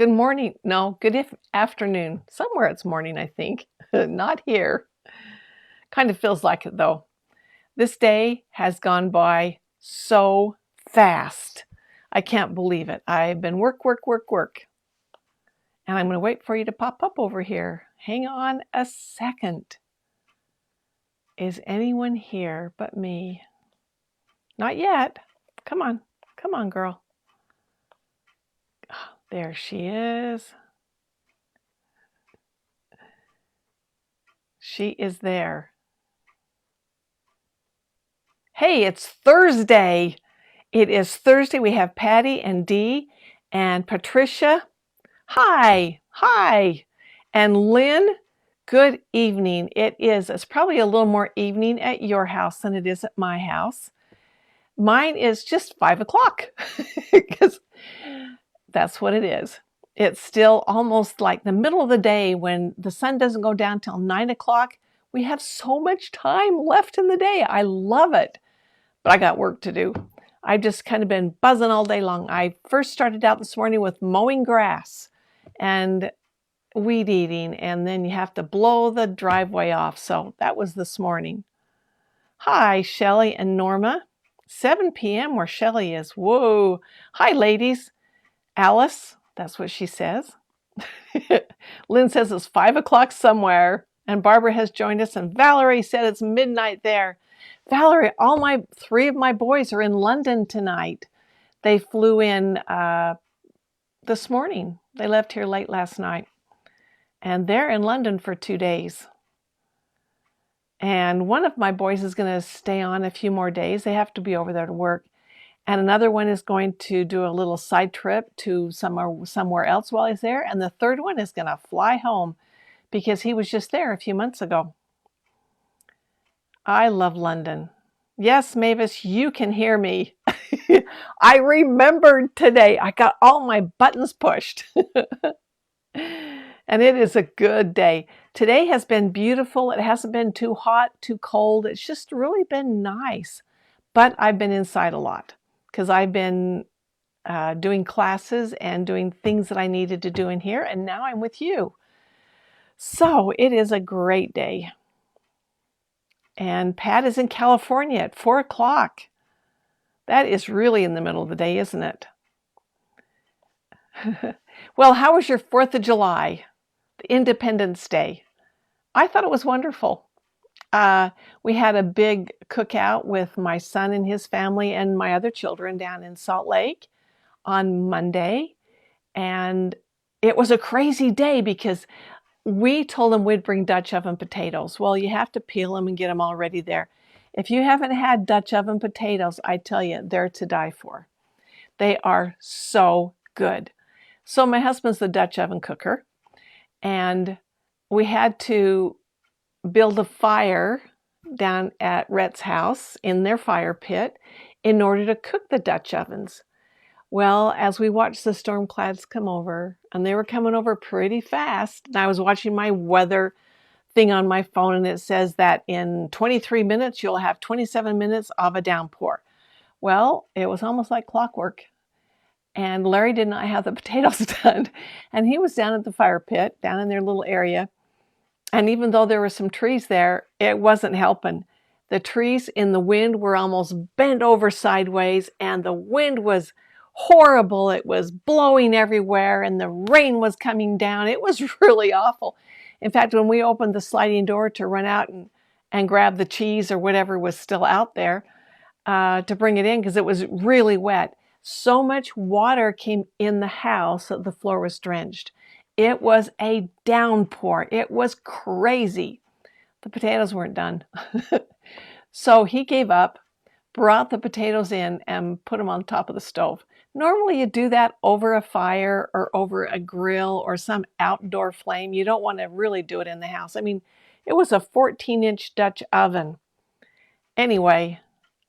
Good morning. No, afternoon. Somewhere it's morning, I think. Not here. Kind of feels like it though. This day has gone by so fast. I can't believe it. I've been work. And I'm going to wait for you to pop up over here. Hang on a second. Is anyone here but me? Not yet. Come on. Come on, girl. There she is. She is there. Hey, it's Thursday. It is Thursday. We have Patty and Dee and Patricia. Hi. And Lynn, good evening. It's probably a little more evening at your house than it is at my house. Mine is just 5 o'clock because that's what it is. It's still almost like the middle of the day when the sun doesn't go down till 9 o'clock. We have so much time left in the day. I love it. But I got work to do. I've just kind of been buzzing all day long. I first started out this morning with mowing grass and weed eating, and then you have to blow the driveway off. So that was this morning. Hi, Shelley and Norma. 7 p.m. where Shelley is. Whoa. Hi, ladies. Alice, that's what she says. Lynn says it's 5 o'clock somewhere, and Barbara has joined us, and Valerie said it's midnight there. Valerie, three of my boys are in London tonight. They flew in this morning. They left here late last night. And they're in London for 2 days. And one of my boys is going to stay on a few more days. They have to be over there to work. And another one is going to do a little side trip to somewhere else while he's there. And the third one is going to fly home because he was just there a few months ago. I love London. Yes, Mavis, you can hear me. I remembered today. I got all my buttons pushed. And it is a good day. Today has been beautiful. It hasn't been too hot, too cold. It's just really been nice. But I've been inside a lot because I've been doing classes and doing things that I needed to do in here. And now I'm with you. So it is a great day. And Pat is in California at 4 o'clock. That is really in the middle of the day, isn't it? Well, how was your 4th of July, Independence Day? I thought it was wonderful. We had a big cookout with my son and his family and my other children down in Salt Lake on Monday. And it was a crazy day because we told them we'd bring Dutch oven potatoes. Well, you have to peel them and get them all ready there. If you haven't had Dutch oven potatoes, I tell you, they're to die for. They are so good. So my husband's the Dutch oven cooker, and we had to build a fire down at Rhett's house in their fire pit in order to cook the Dutch ovens. Well, as we watched the storm clouds come over, and they were coming over pretty fast, and I was watching my weather thing on my phone, and it says that in 23 minutes, you'll have 27 minutes of a downpour. Well, it was almost like clockwork. And Larry did not have the potatoes done. And he was down at the fire pit, down in their little area. And even though there were some trees there, it wasn't helping. The trees in the wind were almost bent over sideways, and the wind was horrible. It was blowing everywhere, and the rain was coming down. It was really awful. In fact, when we opened the sliding door to run out and grab the cheese or whatever was still out there to bring it in, because it was really wet, so much water came in the house that the floor was drenched. It was a downpour. It was crazy. The potatoes weren't done. So he gave up, brought the potatoes in, and put them on top of the stove. Normally you do that over a fire or over a grill or some outdoor flame. You don't want to really do it in the house. I mean, it was a 14-inch Dutch oven. Anyway,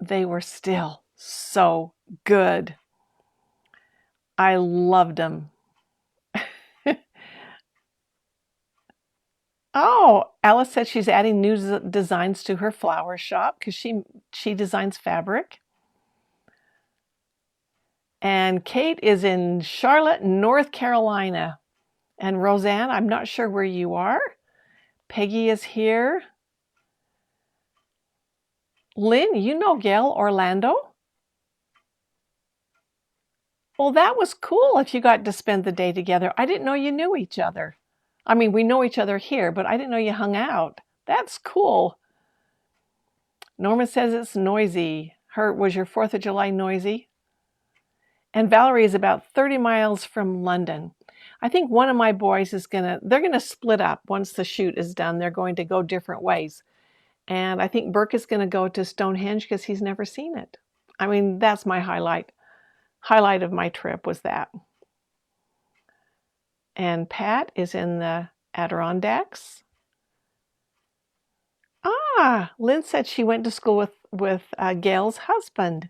they were still so good. I loved them. Oh, Alice said she's adding new designs to her flower shop because she designs fabric. And Kate is in Charlotte, North Carolina. And Roseanne, I'm not sure where you are. Peggy is here. Lynn, you know Gail, Orlando? Well, that was cool if you got to spend the day together. I didn't know you knew each other. I mean, we know each other here, but I didn't know you hung out. That's cool. Norma says it's noisy. Was your 4th of July noisy? And Valerie is about 30 miles from London. I think one of my boys they're gonna split up once the shoot is done. They're going to go different ways. And I think Burke is gonna go to Stonehenge because he's never seen it. I mean, that's my highlight. Highlight of my trip was that. And Pat is in the Adirondacks. Ah, Lynn said she went to school with Gail's husband.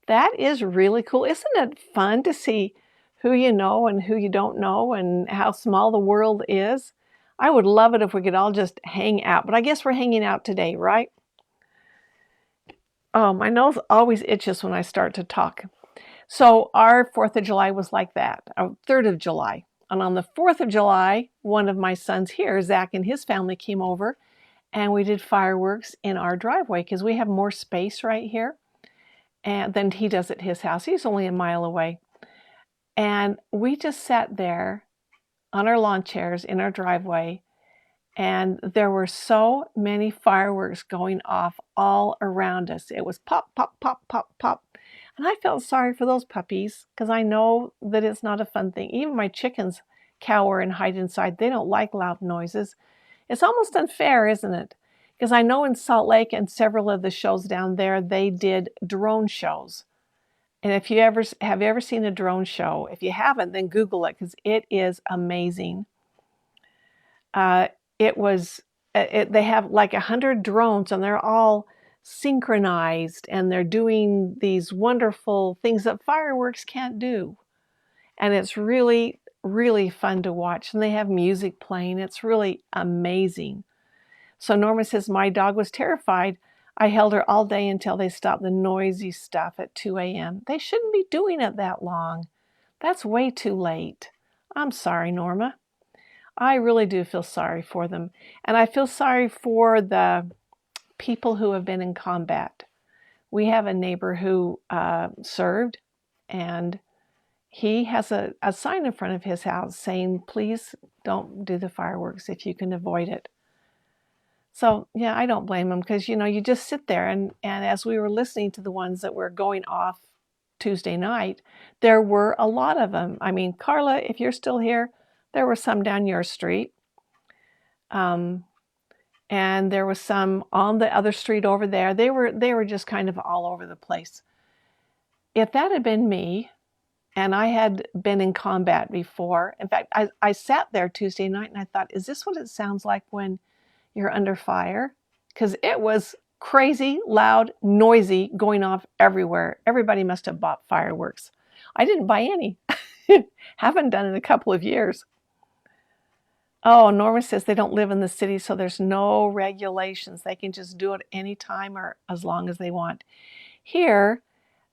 That is really cool. Isn't it fun to see who you know and who you don't know and how small the world is? I would love it if we could all just hang out, but I guess we're hanging out today, right? Oh, my nose always itches when I start to talk. So our 4th of July was like that, our 3rd of July. And on the 4th of July, one of my sons here, Zach, and his family came over and we did fireworks in our driveway because we have more space right here and than he does at his house. He's only a mile away. And we just sat there on our lawn chairs in our driveway, and there were so many fireworks going off all around us. It was pop, pop, pop, pop, pop. And I felt sorry for those puppies because I know that it's not a fun thing. Even my chickens cower and hide inside. They don't like loud noises. It's almost unfair, isn't it? Because I know in Salt Lake and several of the shows down there, they did drone shows. And if you ever seen a drone show? If you haven't, then Google it because it is amazing. They have like 100 drones and they're all synchronized and they're doing these wonderful things that fireworks can't do. And it's really, really fun to watch. And they have music playing. It's really amazing. So Norma says, my dog was terrified. I held her all day until they stopped the noisy stuff at 2 a.m. They shouldn't be doing it that long. That's way too late. I'm sorry, Norma. I really do feel sorry for them. And I feel sorry for the people who have been in combat. We have a neighbor who served, and he has a sign in front of his house saying, please don't do the fireworks if you can avoid it. So, yeah, I don't blame him because, you just sit there. And as we were listening to the ones that were going off Tuesday night, there were a lot of them. I mean, Carla, if you're still here, there were some down your street. And there was some on the other street over there. They were just kind of all over the place. If that had been me, and I had been in combat before, in fact, I sat there Tuesday night and I thought, is this what it sounds like when you're under fire? Because it was crazy, loud, noisy, going off everywhere. Everybody must have bought fireworks. I didn't buy any. Haven't done in a couple of years. Oh, Norma says they don't live in the city, so there's no regulations. They can just do it anytime or as long as they want. Here,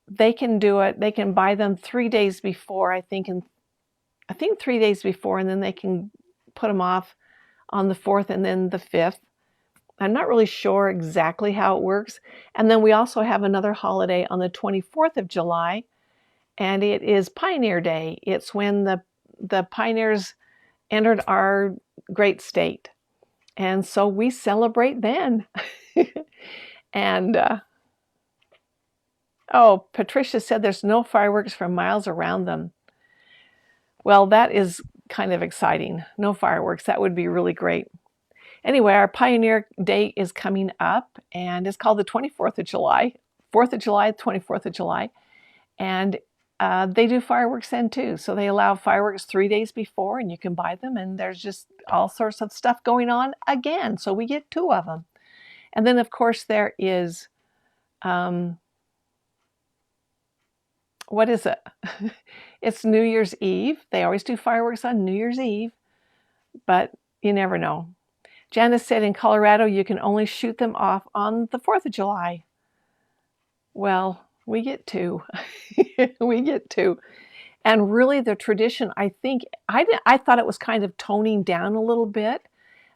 they can do it. They can buy them 3 days before, I think 3 days before, and then they can put them off on the 4th and then the 5th. I'm not really sure exactly how it works. And then we also have another holiday on the 24th of July, and it is Pioneer Day. It's when the pioneers entered our great state. And so we celebrate then. And, oh, Patricia said there's no fireworks for miles around them. Well, that is kind of exciting. No fireworks. That would be really great. Anyway, our Pioneer Day is coming up, and it's called the 24th of July. 4th of July, 24th of July. And they do fireworks then too. So they allow fireworks 3 days before, and you can buy them, and there's just all sorts of stuff going on again. So we get 2 of them. And then, of course, there is, what is it? It's New Year's Eve. They always do fireworks on New Year's Eve, but you never know. Janice said in Colorado, you can only shoot them off on the 4th of July. Well, We get two. We get two. And really the tradition, I think, I thought it was kind of toning down a little bit,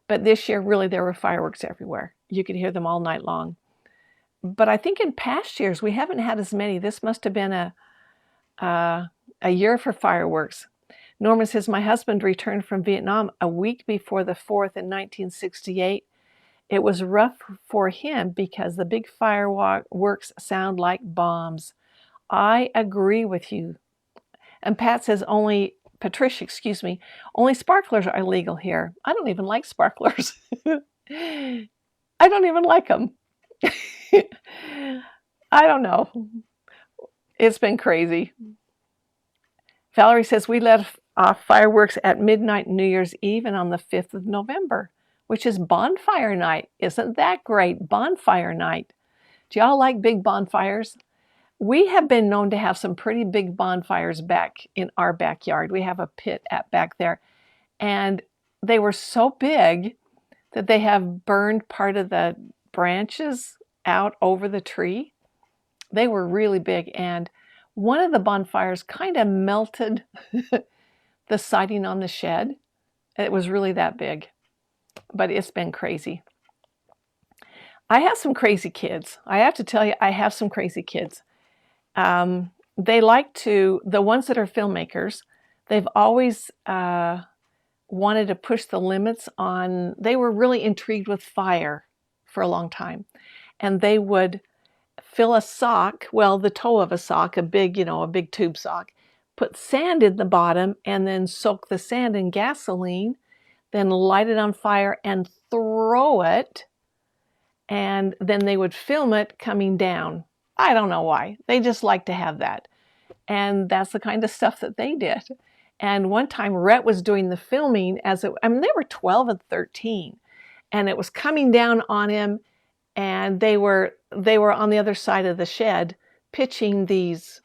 but this year really there were fireworks everywhere. You could hear them all night long. But I think in past years we haven't had as many. This must have been a year for fireworks. Norman says, my husband returned from Vietnam a week before the 4th in 1968. It was rough for him because the big fireworks sound like bombs. I agree with you. And Pat says, Patricia, excuse me, only sparklers are illegal here. I don't even like sparklers. I don't even like them. I don't know. It's been crazy. Valerie says, we let off fireworks at midnight New Year's Eve and on the 5th of November, which is bonfire night. Isn't that great? Bonfire night. Do y'all like big bonfires? We have been known to have some pretty big bonfires back in our backyard. We have a pit back there. And they were so big that they have burned part of the branches out over the tree. They were really big. And one of the bonfires kind of melted the siding on the shed. It was really that big. But it's been crazy. I have some crazy kids. I have to tell you, I have some crazy kids. They like to, the ones that are filmmakers, they've always wanted to push the limits on, they were really intrigued with fire for a long time. And they would fill a sock, well, the toe of a sock, a big tube sock, put sand in the bottom and then soak the sand in gasoline, then light it on fire and throw it. And then they would film it coming down. I don't know why. They just like to have that. And that's the kind of stuff that they did. And one time Rhett was doing the filming they were 12 and 13. And it was coming down on him. And they were on the other side of the shed pitching these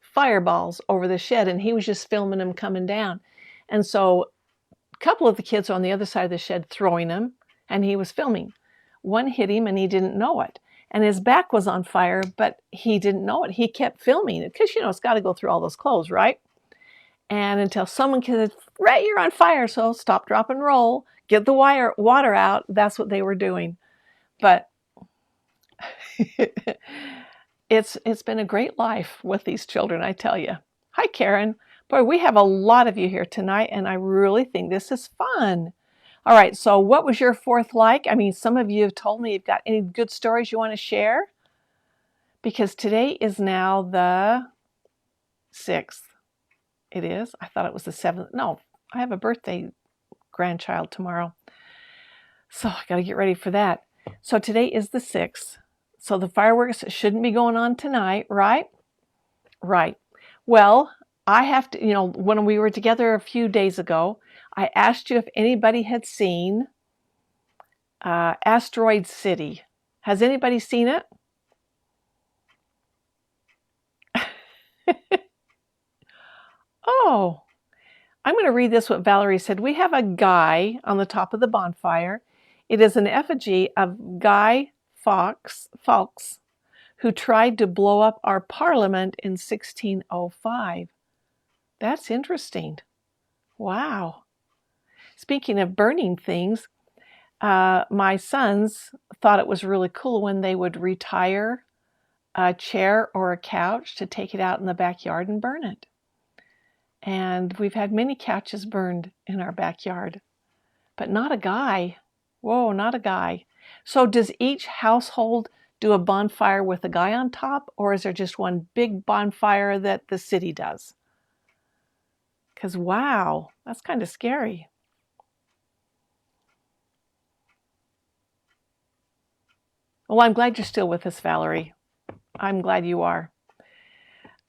fireballs over the shed. And he was just filming them coming down. And so a couple of the kids were on the other side of the shed throwing them. And he was filming. One hit him and he didn't know it. And his back was on fire, but he didn't know it. He kept filming it because, it's got to go through all those clothes, right? And until someone said, Ray, you're on fire. So stop, drop, and roll. Get the water out. That's what they were doing. But it's been a great life with these children, I tell you. Hi, Karen. Boy, we have a lot of you here tonight, and I really think this is fun. All right, so what was your 4th like? I mean, some of you have told me you've got any good stories you want to share. Because today is now the 6th. It is? I thought it was the 7th. No, I have a birthday grandchild tomorrow. So I got to get ready for that. So today is the 6th. So the fireworks shouldn't be going on tonight, right? Right. Well, I have to, when we were together a few days ago, I asked you if anybody had seen Asteroid City. Has anybody seen it? Oh, I'm going to read this, what Valerie said. We have a guy on the top of the bonfire. It is an effigy of Guy Fawkes, who tried to blow up our parliament in 1605. That's interesting. Wow. Speaking of burning things, my sons thought it was really cool when they would retire a chair or a couch to take it out in the backyard and burn it. And we've had many couches burned in our backyard, but not a guy. Whoa, not a guy. So does each household do a bonfire with a guy on top, or is there just one big bonfire that the city does? Because, wow, that's kind of scary. Well, I'm glad you're still with us, Valerie. I'm glad you are.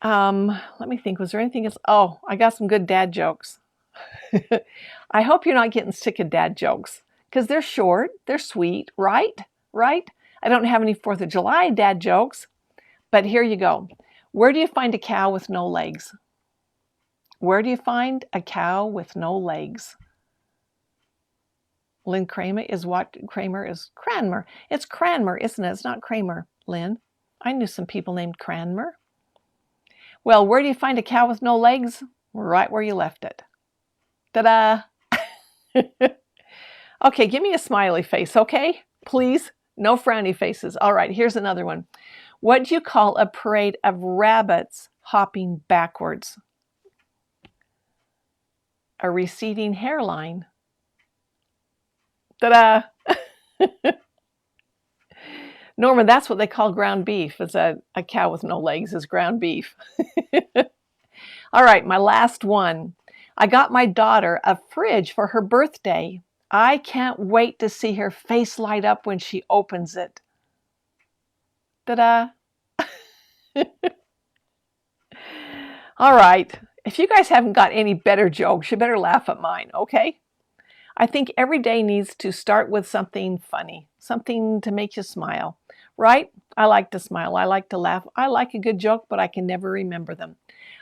Let me think. Was there anything else? Oh, I got some good dad jokes. I hope you're not getting sick of dad jokes because they're short, they're sweet, right? Right? I don't have any 4th of July dad jokes, but here you go. Where do you find a cow with no legs? Where do you find a cow with no legs? Lynn Kramer is what? Kramer is Cranmer. It's Cranmer, isn't it? It's not Kramer, Lynn. I knew some people named Cranmer. Well, where do you find a cow with no legs? Right where you left it. Ta-da! Okay, give me a smiley face, okay? Please, no frowny faces. All right, here's another one. What do you call a parade of rabbits hopping backwards? A receding hairline. Ta-da! Norman, that's what they call ground beef. It's a cow with no legs is ground beef. All right, my last one. I got my daughter a fridge for her birthday. I can't wait to see her face light up when she opens it. Ta-da! All right, if you guys haven't got any better jokes, you better laugh at mine, okay? I think every day needs to start with something funny, something to make you smile, right? I like to smile. I like to laugh. I like a good joke, but I can never remember them.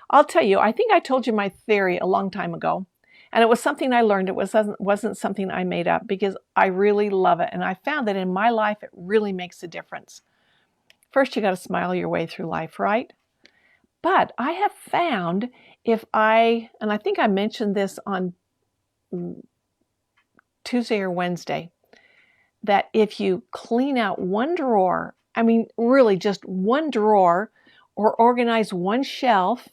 I'll tell you, I think I told you my theory a long time ago, and it was something I learned. It wasn't something I made up because I really love it, and I found that in my life it really makes a difference. First, you got to smile your way through life, right? But I have found and I think I mentioned this on Tuesday or Wednesday, that if you clean out one drawer, I mean really just one drawer, or organize one shelf,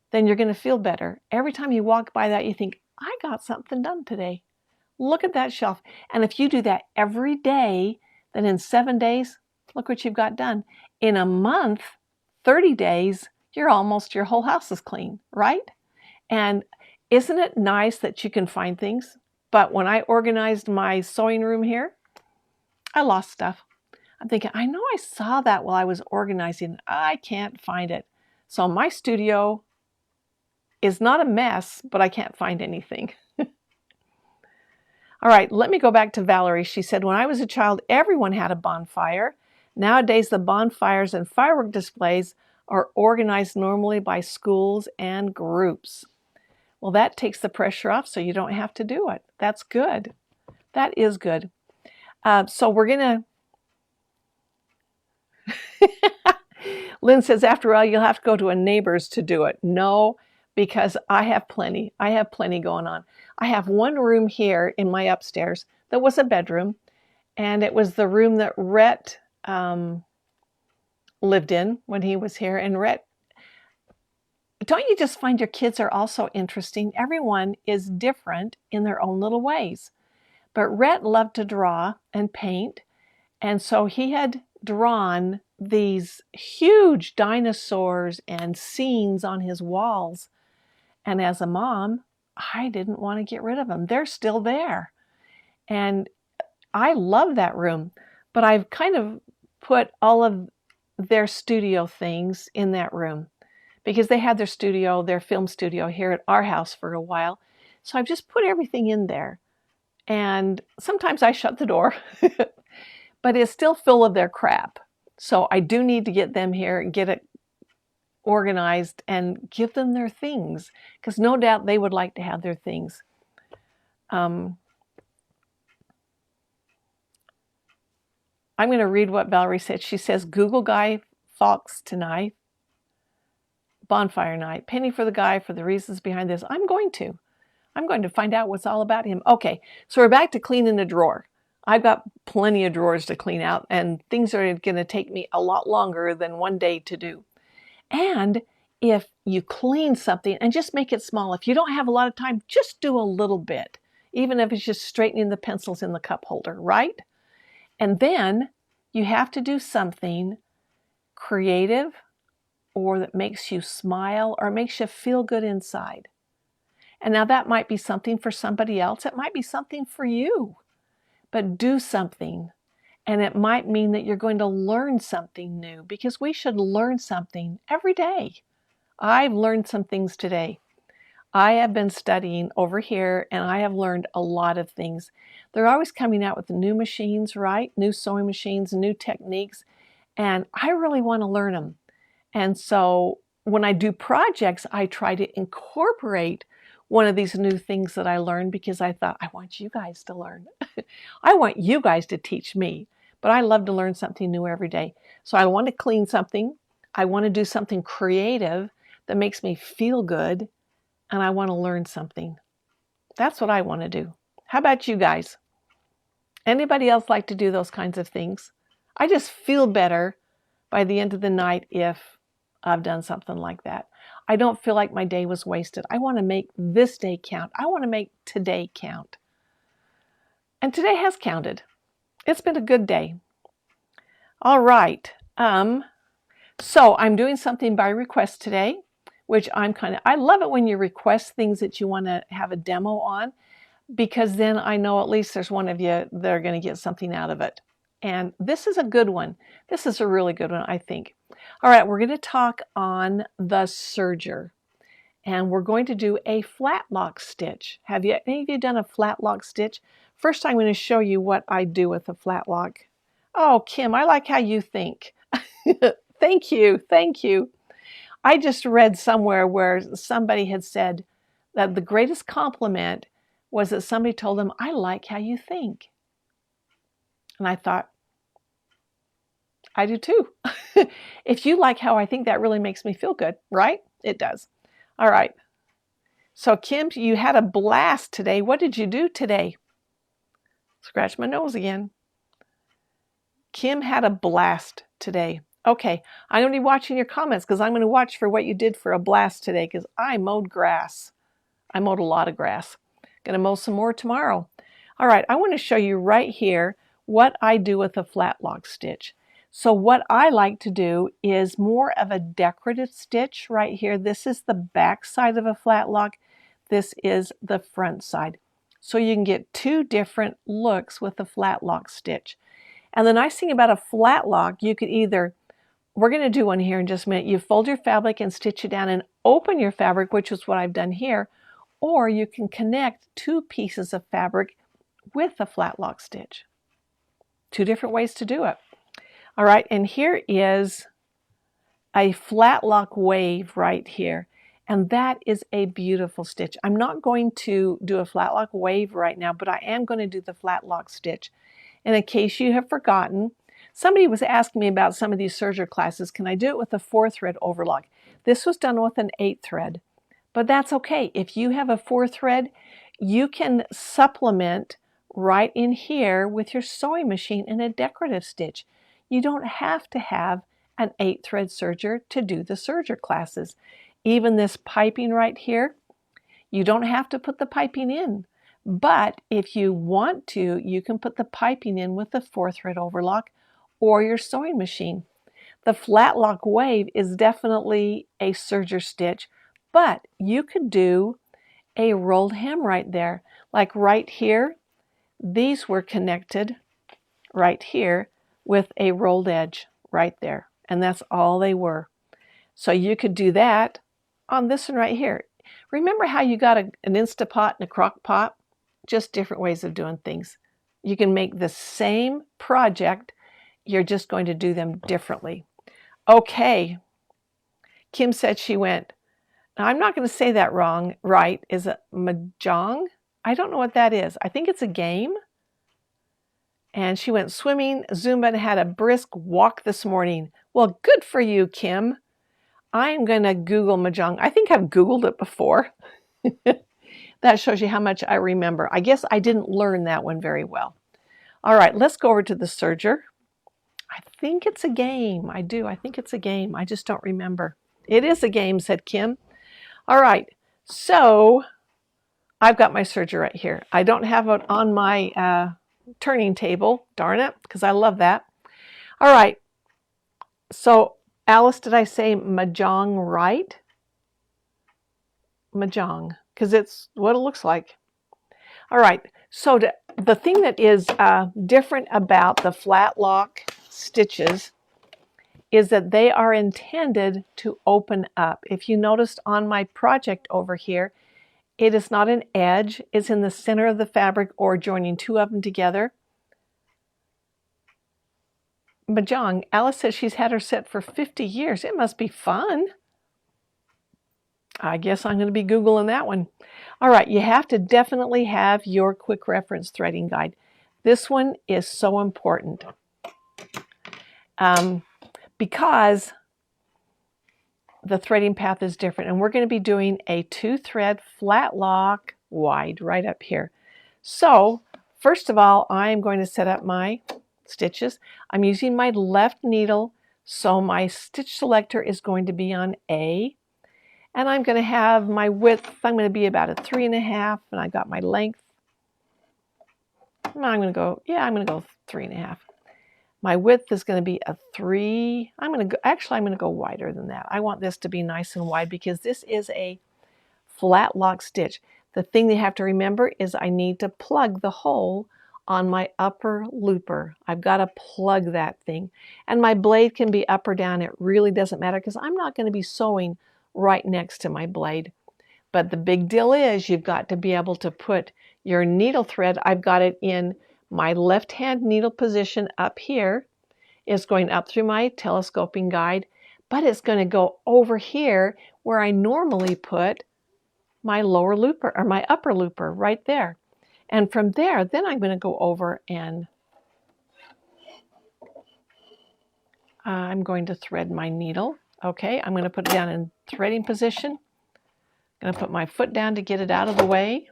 then you're going to feel better. Every time you walk by that, you think, I got something done today. Look at that shelf. And if you do that every day, then in 7 days, look what you've got done. In a month, 30 days, your whole house is clean, right? And isn't it nice that you can find things? But when I organized my sewing room here, I lost stuff. I'm thinking, I know I saw that while I was organizing. I can't find it. So my studio is not a mess, but I can't find anything. All right, let me go back to Valerie. She said, when I was a child, everyone had a bonfire. Nowadays, the bonfires and firework displays are organized normally by schools and groups. Well, that takes the pressure off so you don't have to do it. That's good. That is good. So we're going to... Lynn says, after all, you'll have to go to a neighbor's to do it. No, because I have plenty. I have plenty going on. I have one room here in my upstairs that was a bedroom, and it was the room that Rhett lived in when he was here. And Rhett, don't you just find your kids are also interesting? Everyone is different in their own little ways. But Rhett loved to draw and paint, and so he had drawn these huge dinosaurs and scenes on his walls. And as a mom, I didn't want to get rid of them. They're still there. And I love that room, but I've kind of put all of their studio things in that room because they had their film studio here at our house for a while. So I've just put everything in there. And sometimes I shut the door, but it's still full of their crap. So I do need to get them here and get it organized and give them their things, because no doubt they would like to have their things. I'm going to read what Valerie said. She says, Google Guy Fawkes tonight, bonfire night. Penny for the guy for the reasons behind this. I'm going to find out what's all about him. Okay, so we're back to cleaning the drawer. I've got plenty of drawers to clean out, and things are going to take me a lot longer than one day to do. And if you clean something and just make it small, if you don't have a lot of time, just do a little bit, even if it's just straightening the pencils in the cup holder, right? And then you have to do something creative or that makes you smile or makes you feel good inside. And now that might be something for somebody else. It might be something for you. But do something. And it might mean that you're going to learn something new, because we should learn something every day. I've learned some things today. I have been studying over here, and I have learned a lot of things. They're always coming out with new machines, right? New sewing machines, new techniques. And I really want to learn them. And so when I do projects, I try to incorporate one of these new things that I learned, because I thought, I want you guys to learn. I want you guys to teach me. But I love to learn something new every day. So I want to clean something. I want to do something creative. that makes me feel good and I want to learn something. That's what I want to do. How about you guys? Anybody else like to do those kinds of things? I just feel better by the end of the night if I've done something like that. I don't feel like my day was wasted. I want to make this day count. I want to make today count. And today has counted. It's been a good day. All right. So I'm doing something by request today, which I love it when you request things that you want to have a demo on, because then I know at least there's one of you that are going to get something out of it. And this is a good one. This is a really good one, I think. All right, we're going to talk on the serger. And we're going to do a flatlock stitch. Have any of you done a flatlock stitch? First, I'm going to show you what I do with a flatlock. Oh, Kim, I like how you think. Thank you, thank you. I just read somewhere where somebody had said that the greatest compliment was that somebody told them, I like how you think. And I thought, I do too. If you like how I think, that really makes me feel good, right? It does. All right. So Kim, you had a blast today. What did you do today? Scratch my nose again. Kim had a blast today. Okay, I'm going to be watching your comments because I'm going to watch for what you did for a blast today because I mowed grass. I mowed a lot of grass. Going to mow some more tomorrow. All right, I want to show you right here what I do with a flatlock stitch. So what I like to do is more of a decorative stitch right here. This is the back side of a flatlock. This is the front side. So you can get two different looks with a flatlock stitch. And the nice thing about a flatlock, you could either, we're going to do one here in just a minute, you fold your fabric and stitch it down and open your fabric, which is what I've done here, or you can connect two pieces of fabric with a flatlock stitch. Two different ways to do it. All right, and here is a flatlock wave right here, and that is a beautiful stitch. I'm not going to do a flatlock wave right now, but I am going to do the flatlock stitch. And in case you have forgotten, somebody was asking me about some of these serger classes. Can I do it with a 4-thread overlock? This was done with an 8-thread, but that's okay. If you have a 4-thread, you can supplement right in here with your sewing machine in a decorative stitch. You don't have to have an 8-thread serger to do the serger classes. Even this piping right here, you don't have to put the piping in. But if you want to, you can put the piping in with the 4-thread overlock or your sewing machine. The flatlock wave is definitely a serger stitch, but you could do a rolled hem right there. Like right here, these were connected right here with a rolled edge right there. And that's all they were. So you could do that on this one right here. Remember how you got an Instapot and a crock pot? Just different ways of doing things. You can make the same project, you're just going to do them differently. Okay, Kim said she went, now I'm not going to say that wrong, right? Is it mahjong? I don't know what that is. I think it's a game. And she went swimming, Zumba, and had a brisk walk this morning. Well, good for you, Kim. I'm going to Google mahjong. I think I've Googled it before. That shows you how much I remember. I guess I didn't learn that one very well. All right, let's go over to the serger. I think it's a game. I do. I think it's a game. I just don't remember. It is a game, said Kim. All right, so I've got my serger right here. I don't have it on my turning table, darn it, because I love that. All right, so Alice, did I say mahjong right? Mahjong, because it's what it looks like. All right, so the thing that is different about the flatlock stitches is that they are intended to open up. If you noticed on my project over here, it is not an edge, it's in the center of the fabric or joining two of them together. Mahjong, Alice says she's had her set for 50 years. It must be fun. I guess I'm going to be Googling that one. All right, you have to definitely have your quick reference threading guide. This one is so important because the threading path is different, and we're going to be doing a 2-thread flat lock wide right up here. So first of all, I'm going to set up my stitches. I'm using my left needle, so my stitch selector is going to be on A, and I'm going to have my width, I'm going to be about a 3.5, and I got my length. I'm going to go 3.5. My width is going to be a 3. I'm going to go wider than that. I want this to be nice and wide because this is a flat lock stitch. The thing you have to remember is I need to plug the hole on my upper looper. I've got to plug that thing. And my blade can be up or down. It really doesn't matter because I'm not going to be sewing right next to my blade. But the big deal is you've got to be able to put your needle thread. I've got it in my left hand needle position up here. It's going up through my telescoping guide, but it's going to go over here where I normally put my lower looper or my upper looper right there. And from there, then I'm going to go over and I'm going to thread my needle. Okay, I'm going to put it down in threading position. I'm going to put my foot down to get it out of the way.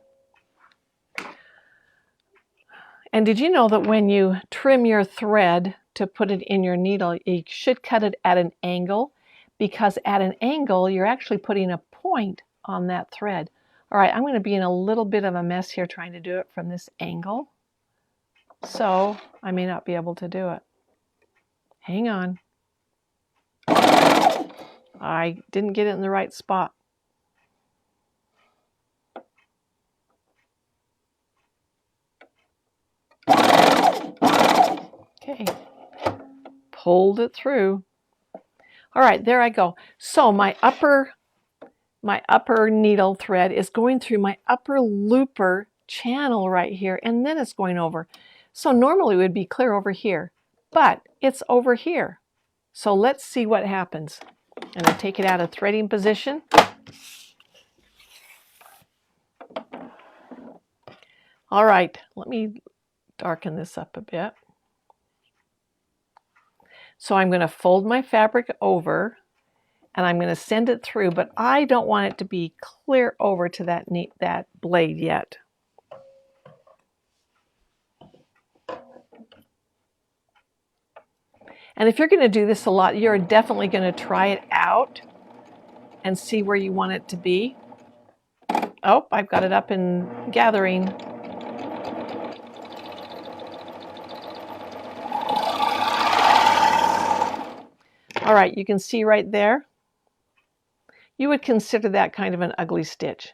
And did you know that when you trim your thread to put it in your needle, you should cut it at an angle, because at an angle, you're actually putting a point on that thread. All right, I'm going to be in a little bit of a mess here trying to do it from this angle, so I may not be able to do it. Hang on. I didn't get it in the right spot. Okay, pulled it through. All right, there I go. So my upper needle thread is going through my upper looper channel right here, and then it's going over. So normally it would be clear over here, but it's over here. So let's see what happens. I'm going to take it out of threading position. All right, let me darken this up a bit. So I'm going to fold my fabric over and I'm going to send it through, but I don't want it to be clear over to that blade yet. And if you're going to do this a lot, you're definitely going to try it out and see where you want it to be. Oh, I've got it up and gathering. All right, you can see right there. You would consider that kind of an ugly stitch.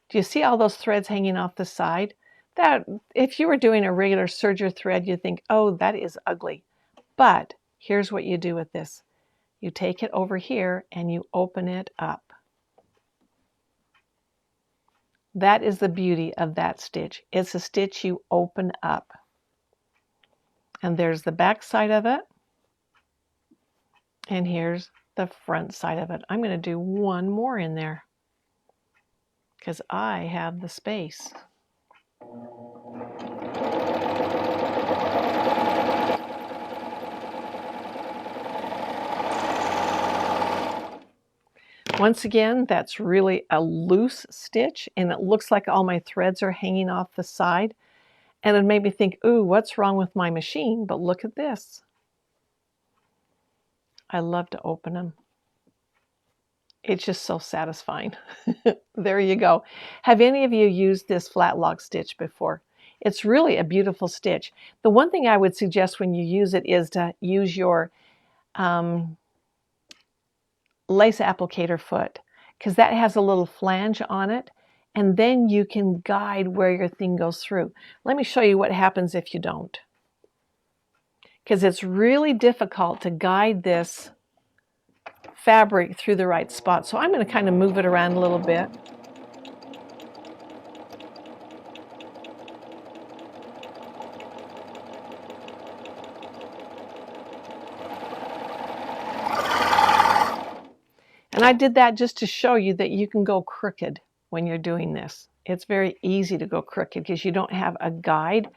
Do you see all those threads hanging off the side? That, if you were doing a regular serger thread, you'd think, oh, that is ugly. But here's what you do with this. You take it over here and you open it up. That is the beauty of that stitch. It's a stitch you open up. And there's the back side of it. And here's the front side of it. I'm going to do one more in there because I have the space. Once again, that's really a loose stitch, and it looks like all my threads are hanging off the side. And it made me think, ooh, what's wrong with my machine? But look at this. I love to open them. It's just so satisfying. There you go. Have any of you used this flat lock stitch before? It's really a beautiful stitch. The one thing I would suggest when you use it is to use your lace applicator foot, because that has a little flange on it, and then you can guide where your thing goes through. Let me show you what happens if you don't, because it's really difficult to guide this fabric through the right spot. So I'm going to kind of move it around a little bit. And I did that just to show you that you can go crooked when you're doing this. It's very easy to go crooked because you don't have a guide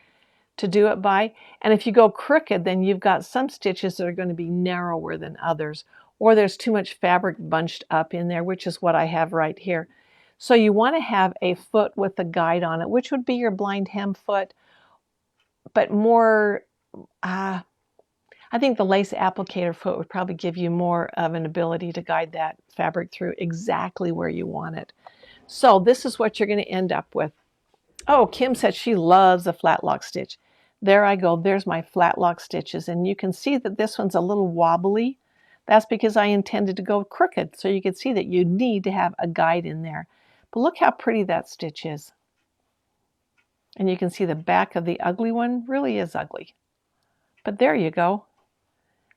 to do it by. And if you go crooked, then you've got some stitches that are going to be narrower than others, or there's too much fabric bunched up in there, which is what I have right here. So you want to have a foot with a guide on it, which would be your blind hem foot, but more, I think the lace applicator foot would probably give you more of an ability to guide that fabric through exactly where you want it. So this is what you're going to end up with. Oh, Kim said she loves a flatlock stitch. There I go. There's my flatlock stitches. And you can see that this one's a little wobbly. That's because I intended to go crooked. So you can see that you need to have a guide in there. But look how pretty that stitch is. And you can see the back of the ugly one really is ugly. But there you go.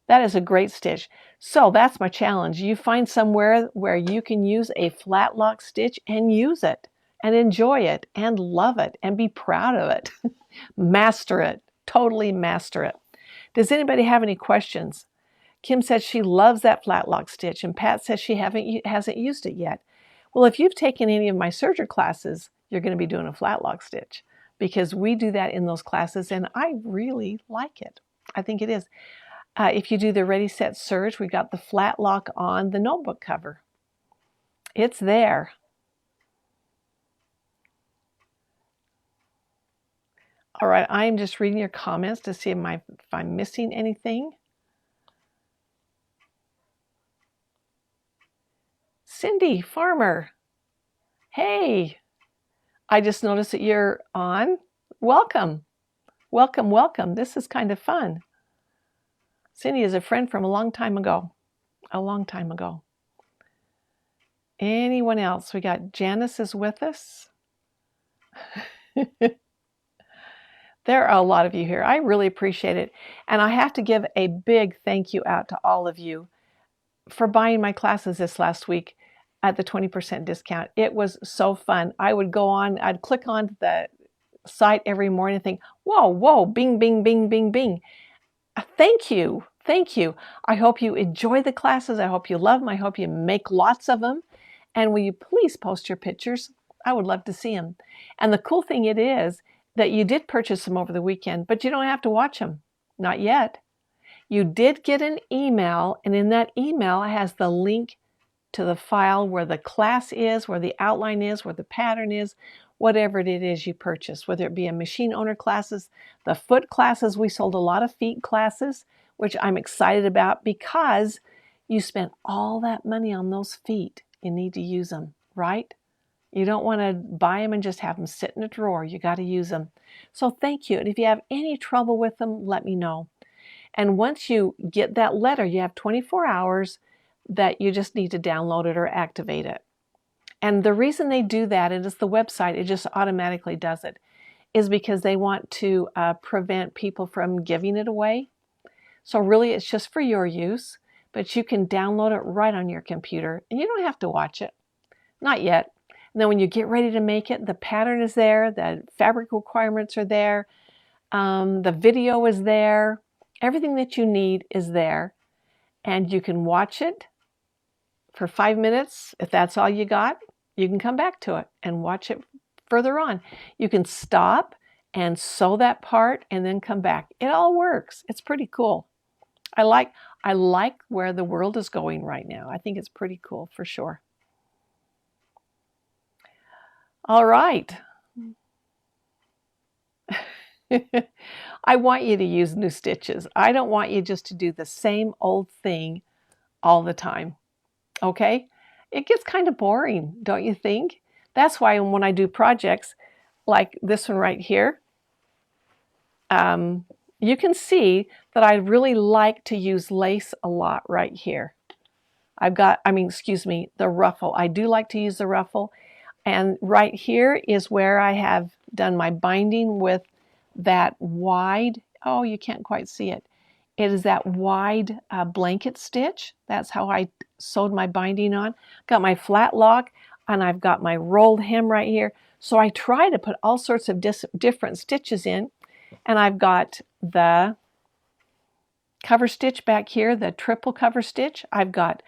That is a great stitch. So that's my challenge. You find somewhere where you can use a flatlock stitch and use it and enjoy it and love it and be proud of it. Master it. Totally master it. Does anybody have any questions? Kim says she loves that flatlock stitch, and Pat says she hasn't used it yet. Well, if you've taken any of my serger classes, you're going to be doing a flatlock stitch because we do that in those classes, and I really like it. I think it is. If you do the Ready, Set, Serge, we got the flatlock on the notebook cover. It's there. All right, I'm just reading your comments to see if I'm missing anything. Cindy Farmer. Hey, I just noticed that you're on. Welcome. Welcome, welcome. This is kind of fun. Cindy is a friend from a long time ago. A long time ago. Anyone else? We got Janice is with us. There are a lot of you here. I really appreciate it. And I have to give a big thank you out to all of you for buying my classes this last week at the 20% discount. It was so fun. I would go on, I'd click on the site every morning and think, whoa, whoa, bing, bing, bing, bing, bing. Thank you. Thank you. I hope you enjoy the classes. I hope you love them. I hope you make lots of them. And will you please post your pictures? I would love to see them. And the cool thing it is that you did purchase them over the weekend, but you don't have to watch them. Not yet. You did get an email, and in that email has the link to the file where the class is, where the outline is, where the pattern is, whatever it is you purchase, whether it be a machine owner classes, the foot classes. We sold a lot of feet classes, which I'm excited about because you spent all that money on those feet. You need to use them, right? You don't want to buy them and just have them sit in a drawer. You got to use them. So thank you. And if you have any trouble with them, let me know. And once you get that letter, you have 24 hours that you just need to download it or activate it. And the reason they do that, and it's the website, it just automatically does it, is because they want to prevent people from giving it away. So really it's just for your use, but you can download it right on your computer and you don't have to watch it. Not yet. And then when you get ready to make it, the pattern is there, the fabric requirements are there, the video is there, everything that you need is there, and you can watch it for 5 minutes. If that's all you got, you can come back to it and watch it further on. You can stop and sew that part and then come back. It all works. It's pretty cool. I like where the world is going right now. I think it's pretty cool for sure. All right. I want you to use new stitches. I don't want you just to do the same old thing all the time. Okay? It gets kind of boring, don't you think? That's why when I do projects like this one right here, you can see that I really like to use lace a lot right here. The ruffle. I do like to use the ruffle. And right here is where I have done my binding with that wide, oh, you can't quite see it. It is that wide blanket stitch. That's how I sewed my binding on. Got my flat lock, and I've got my rolled hem right here. So I try to put all sorts of different stitches in. And I've got the cover stitch back here, the triple cover stitch. I've got,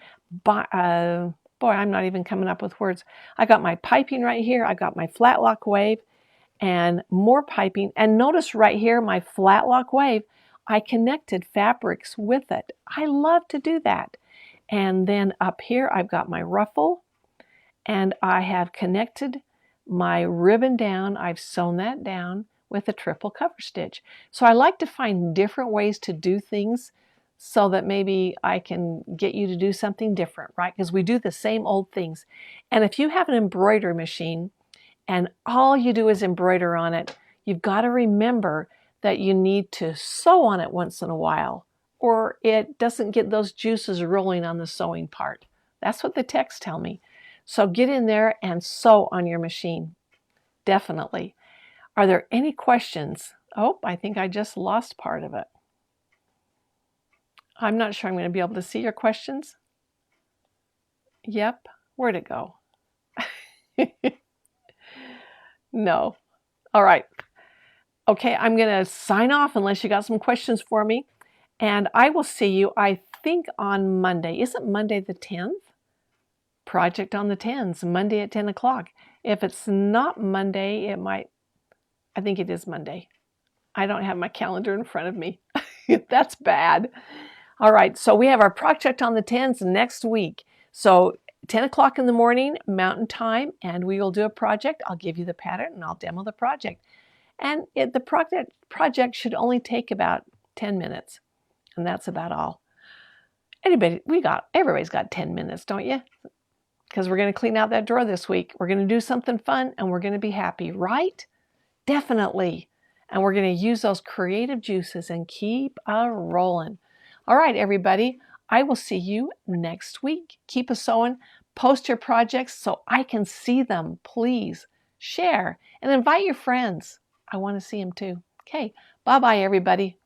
boy, I'm not even coming up with words. I got my piping right here. I got my flat lock wave and more piping. And notice right here, my flat lock wave, I connected fabrics with it. I love to do that. And then up here, I've got my ruffle, and I have connected my ribbon down. I've sewn that down with a triple cover stitch. So I like to find different ways to do things so that maybe I can get you to do something different, right? Because we do the same old things. And if you have an embroidery machine and all you do is embroider on it, you've got to remember that you need to sew on it once in a while, or it doesn't get those juices rolling on the sewing part. That's what the texts tell me. So get in there and sew on your machine. Definitely. Are there any questions? Oh, I think I just lost part of it. I'm not sure I'm going to be able to see your questions. Yep. Where'd it go? No. All right. Okay, I'm going to sign off unless you got some questions for me. And I will see you, I think, on Monday. Isn't Monday the 10th? Project on the 10s, Monday at 10 o'clock. If it's not Monday, it might, I think it is Monday. I don't have my calendar in front of me. That's bad. All right, so we have our project on the 10s next week. So 10 o'clock in the morning, Mountain Time, and we will do a project. I'll give you the pattern and I'll demo the project. And the project should only take about 10 minutes. And that's about all. Everybody's got 10 minutes, don't you? Because we're going to clean out that drawer this week. We're going to do something fun and we're going to be happy, right? Definitely. And we're going to use those creative juices and keep rolling. All right, everybody. I will see you next week. Keep a sewing. Post your projects so I can see them. Please share and invite your friends. I want to see them too. Okay. Bye-bye, everybody.